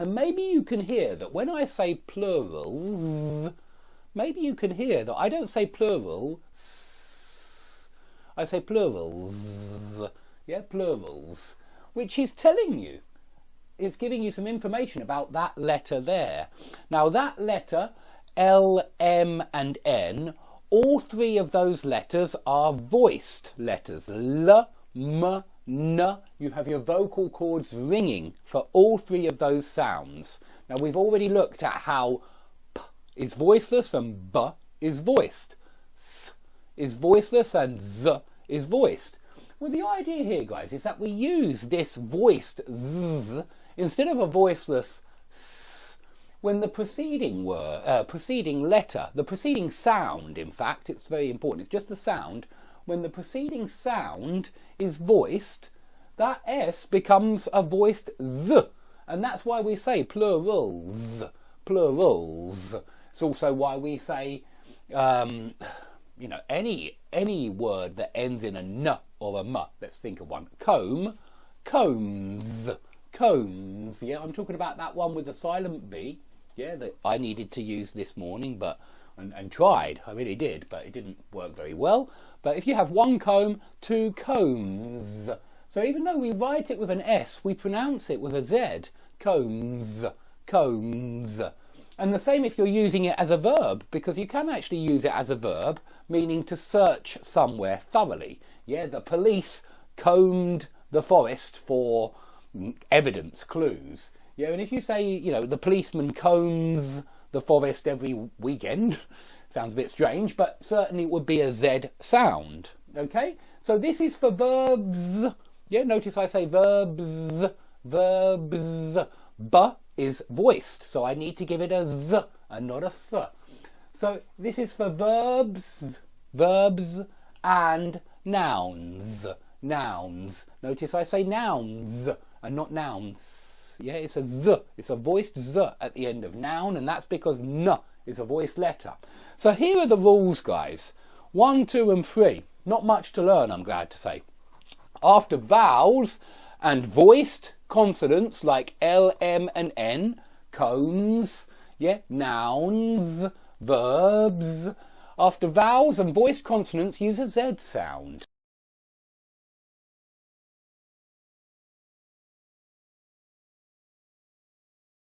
And maybe you can hear that when I say plurals, maybe you can hear that I don't say plural, I say plurals. Yeah, plurals. Which is telling you, it's giving you some information about that letter there. Now that letter, L, M and N, all three of those letters are voiced letters. L, M, N. You have your vocal cords ringing for all three of those sounds. Now we've already looked at how P is voiceless and B is voiced. S is voiceless and Z is voiced. Well, the idea here, guys, is that we use this voiced Z instead of a voiceless S when the preceding letter, the preceding sound, in fact, it's very important, it's just the sound. When the preceding sound is voiced, that S becomes a voiced Z. And that's why we say plurals, plurals. It's also why we say, you know, any word that ends in a N or a M. Let's think of one. Comb, combs, combs. Yeah, I'm talking about that one with the silent B. Yeah, that I needed to use this morning, but and tried. I really did, but it didn't work very well. But if you have one comb, two combs. So even though we write it with an S, we pronounce it with a Z. Combs, combs. And the same if you're using it as a verb, because you can actually use it as a verb, meaning to search somewhere thoroughly. Yeah, the police combed the forest for evidence, clues. Yeah, and if you say, you know, the policeman combs the forest every weekend, sounds a bit strange, but certainly it would be a Z sound. Okay, so this is for verbs. Yeah, notice I say verbs, verbs. B is voiced, so I need to give it a Z and not a S. So this is for verbs, verbs and nouns, nouns. Notice I say nouns and not nouns. Yeah, it's a Z, it's a voiced Z at the end of noun, and that's because N is a voiced letter. So here are the rules, guys. 1, 2 and 3. Not much to learn, I'm glad to say. After vowels and voiced consonants like L, M and N, cones, yeah, nouns, verbs. After vowels and voiced consonants, use a Z sound.